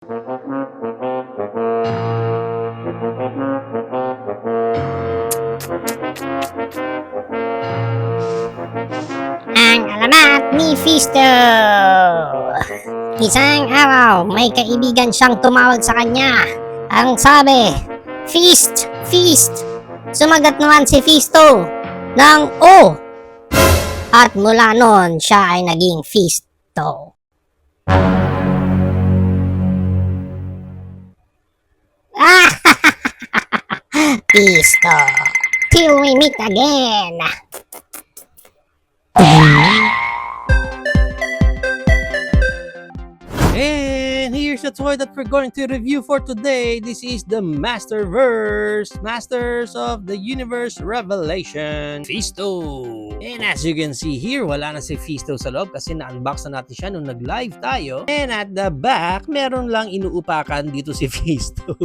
Ang alamat ni Fisto. Isang araw, may kaibigan siyang tumawag sa kanya. Ang sabi, "Feast! Feast!" Sumagot naman si Fisto ng "O." At mula noon, siya ay naging Fisto. Ah! Fisto. Till we meet again. And here's the toy that we're going to review for today. This is the Masterverse, Masters of the Universe Revelation, Fisto. And as you can see here, wala na si Fisto sa loob kasi na-unbox na natin siya nung nag-live tayo. And at the back, meron lang inuupakan dito si Fisto.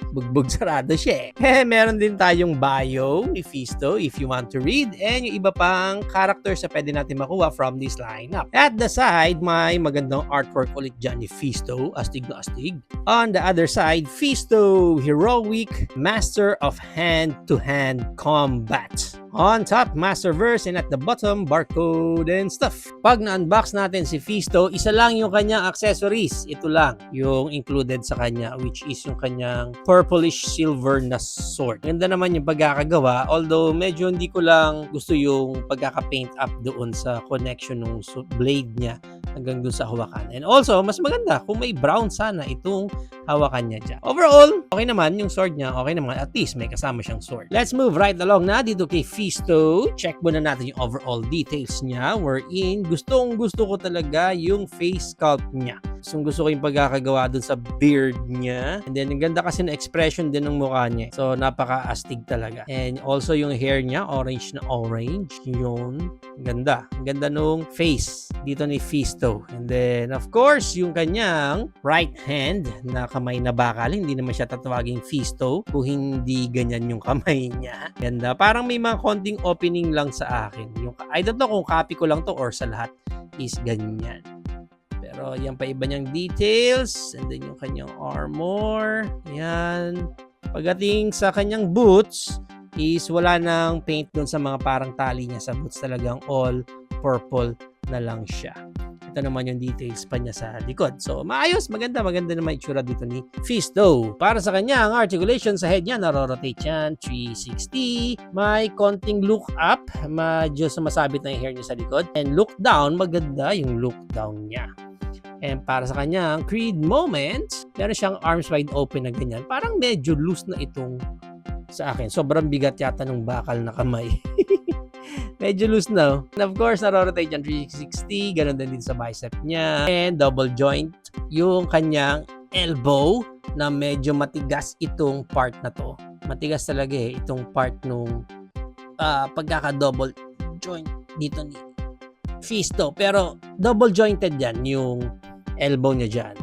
Bugbog sarado siya eh. Meron din tayong bio ni Fisto if you want to read. And yung iba pang characters na pwede natin makuha from this lineup. At the side, may magandang artwork ulit dyan ni Fisto. Astig na astig. On the other side, Fisto, heroic master of hand-to-hand combat. On top, Masterverse, and at the bottom, barcode and stuff. Pag na-unbox natin si Fisto, isa lang yung kanyang accessories. Ito lang yung included sa kanya, which is yung kanyang purplish silver na sword. Ganda naman yung pagkakagawa, although medyo hindi ko lang gusto yung pagkaka-paint up doon sa connection ng blade niya hanggang doon sa hawakan. And also, mas maganda kung may brown sana itong hawakan niya dyan. Overall, okay naman yung sword niya. Okay naman, at least may kasama siyang sword. Let's move right along na dito kay Fisto. Check muna natin yung overall details niya. Wherein, gustong gusto ko talaga yung face sculpt niya. Gusto ko yung pagkakagawa dun sa beard niya. And then, ang ganda kasi na expression din ng mukha niya. So, napaka-astig talaga. And also, yung hair niya, orange na orange. Yun. Ganda. Ang ganda nung face dito ni Fisto. And then, of course, yung kanyang right hand na kamay na bakal. Hindi naman siya tatawaging Fisto kung hindi ganyan yung kamay niya. Ganda. Parang may mga konting opening lang sa akin. Yung, I don't know kung copy ko lang to or sa lahat is ganyan. Pero yan pa iba niyang details. And then yung kanyang armor. Yan. Pagdating sa kanyang boots is wala nang paint dun sa mga parang tali niya sa boots. Talagang all purple na lang siya. Ito naman yung details pa niya sa likod. So, maayos. Maganda naman itsura dito ni Fisto. Para sa kanya, ang articulation sa head niya, narorotate yan. 360. May konting look up. Medyo sumasabit na yung hair niya sa likod. And look down, maganda yung look down niya. And para sa kanya, ang Creed moment, meron siyang arms wide open na ganyan. Parang medyo loose na itong sa akin. Sobrang bigat yata ng bakal na kamay. Medyo loose na. And of course, narorotate yan 360. Ganon din sa bicep niya. And double joint yung kanyang elbow na medyo matigas itong part na to. Matigas talaga eh. Itong part nung pagkaka-double joint dito ni Fisto. Pero double jointed yan yung elbow niya dyan.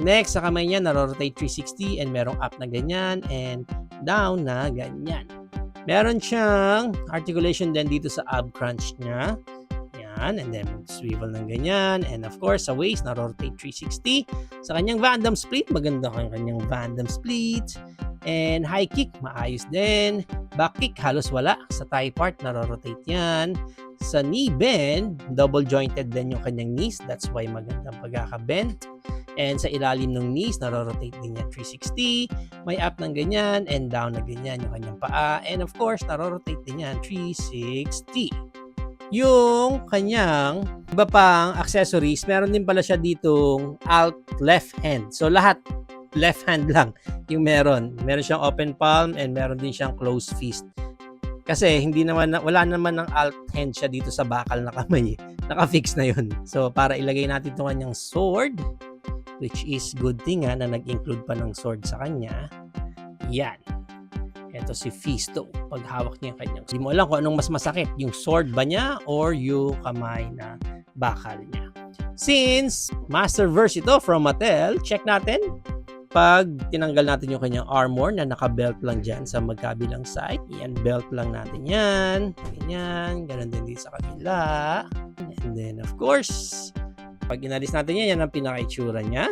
Next, sa kamay niya, narorotate 360 and merong up na ganyan and down na ganyan. Meron siyang articulation din dito sa ab crunch niya. Yan. And then swivel ng ganyan. And of course, sa waist, na-rotate 360. Sa kanyang Van Damme split, maganda kanyang Van Damme split. And high kick, maayos din. Back kick, halos wala. Sa thigh part, na-rotate yan. Sa knee bend, double jointed din yung kanyang knees. That's why magandang pagkaka-bend. And sa ilalim ng knees, narorotate din yan 360. May up ng ganyan and down na ganyan yung kanyang paa. And of course, narorotate din yan 360. Yung kanyang iba pang accessories, meron din pala siya ditong alt left hand. So lahat left hand lang yung meron. Meron siyang open palm and meron din siyang closed fist. Kasi wala naman ng alt hand siya dito sa bakal na kamay. Naka-fix na yun. So para ilagay natin itong kanyang sword, which is good thing na nag-include pa ng sword sa kanya. Yan. Ito si Fisto. Pag hawak niya yung kanyang. Hindi mo alam kung anong mas masakit. Yung sword ba niya or yung kamay na bakal niya. Since Masterverse ito from Mattel, check natin. Pag tinanggal natin yung kanyang armor na naka-belt lang dyan sa magkabilang side. Yan, belt lang natin yan. Ganyan. Ganon din dito sa kabila. And then of course, pag inalis natin yan, yan ang pinaka-itsura niya.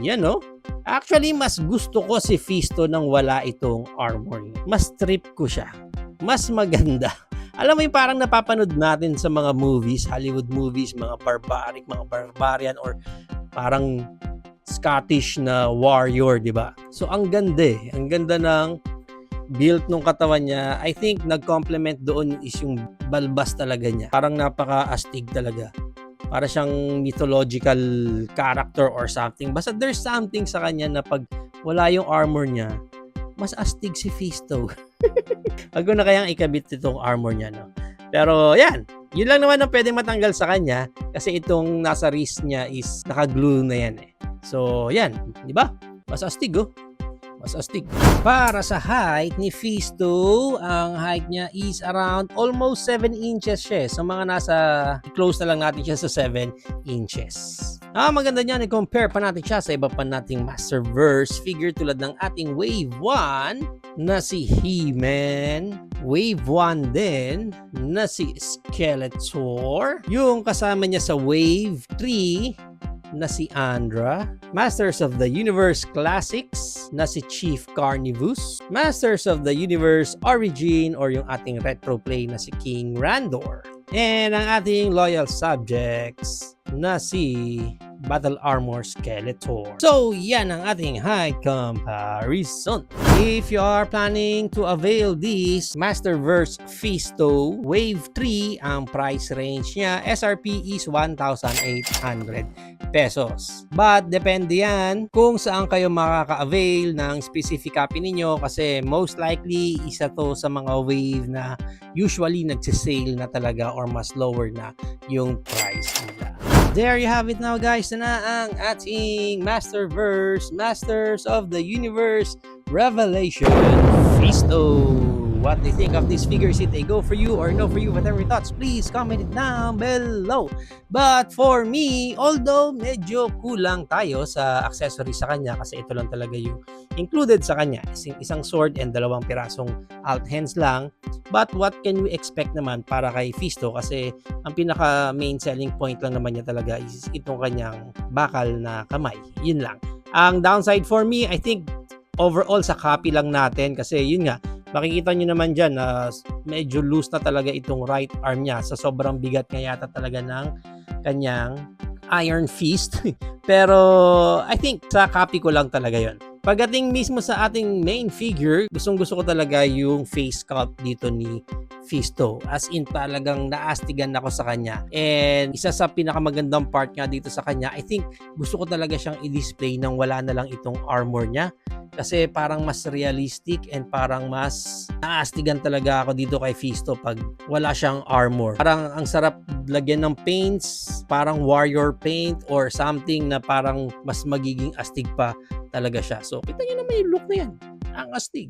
Yan, no? Actually, mas gusto ko si Fisto nang wala itong armor niya. Mas trip ko siya. Mas maganda. Alam mo yung parang napapanood natin sa mga movies, Hollywood movies, mga barbaric, mga barbarian, or parang Scottish na warrior, di ba? So, ang ganda eh. Ang ganda ng build ng katawan niya. I think nag-complement doon is yung balbas talaga niya. Parang napaka-astig talaga. Para siyang mythological character or something. Basta there's something sa kanya na pag wala yung armor niya, mas astig si Fisto. Wag ko na kayang ikabit itong armor niya, no? Pero yan, yun lang naman ang pwedeng matanggal sa kanya kasi itong nasa wrist niya is naka-glue na yan eh. So, yan, di ba? Mas astig, oh. Mas astig. Para sa height ni Fisto, ang height niya is around almost 7 inches siya. So mga nasa close na lang natin siya sa 7 inches. Maganda niyan, i-compare pa natin siya sa iba pa nating Masterverse figure tulad ng ating Wave 1 na si He-Man, Wave 1 din na si Skeletor, yung kasama niya sa Wave 3 na si Andra, Masters of the Universe Classics na si Chief Carnivus, Masters of the Universe Origin or yung ating retro play na si King Randor, and ang ating loyal subjects na si Battle Armor Skeletor. So, yan ang ating height comparison. If you are planning to avail this Masterverse Fisto Wave 3, ang price range niya, SRP is 1,800 pesos. But, depende yan kung saan kayo makaka-avail ng specific copy ninyo kasi most likely, isa to sa mga wave na usually nagsisale na talaga or mas lower na yung price nila. There you have it now guys, na ang ating Masterverse, Masters of the Universe Revelation Fisto. What do you think of this figure? Is it a go for you or no for you? Whatever your thoughts, please comment it down below. But for me, although medyo kulang tayo sa accessories sa kanya kasi ito lang talaga yung included sa kanya, isang sword and 2 pirasong alt hands lang. But what can we expect naman para kay Fisto kasi ang pinaka main selling point lang naman niya talaga is itong kanyang bakal na kamay. Yun lang. Ang downside for me, I think overall sa copy lang natin kasi yun nga, makikita nyo naman dyan na medyo loose na talaga itong right arm niya sa sobrang bigat nga yata talaga ng kanyang Iron Fist. Pero I think sa copy ko lang talaga yon. Pagdating mismo sa ating main figure, gustong-gusto ko talaga yung face sculpt dito ni Fisto. As in talagang naastigan ako sa kanya. And isa sa pinakamagandang part nga dito sa kanya, I think gusto ko talaga siyang i-display nang wala na lang itong armor niya. Kasi parang mas realistic and parang mas naastigan talaga ako dito kay Fisto pag wala siyang armor. Parang ang sarap lagyan ng paints, parang warrior paint or something na parang mas magiging astig pa talaga siya. So kita nyo naman yung look na yan. Ang astig.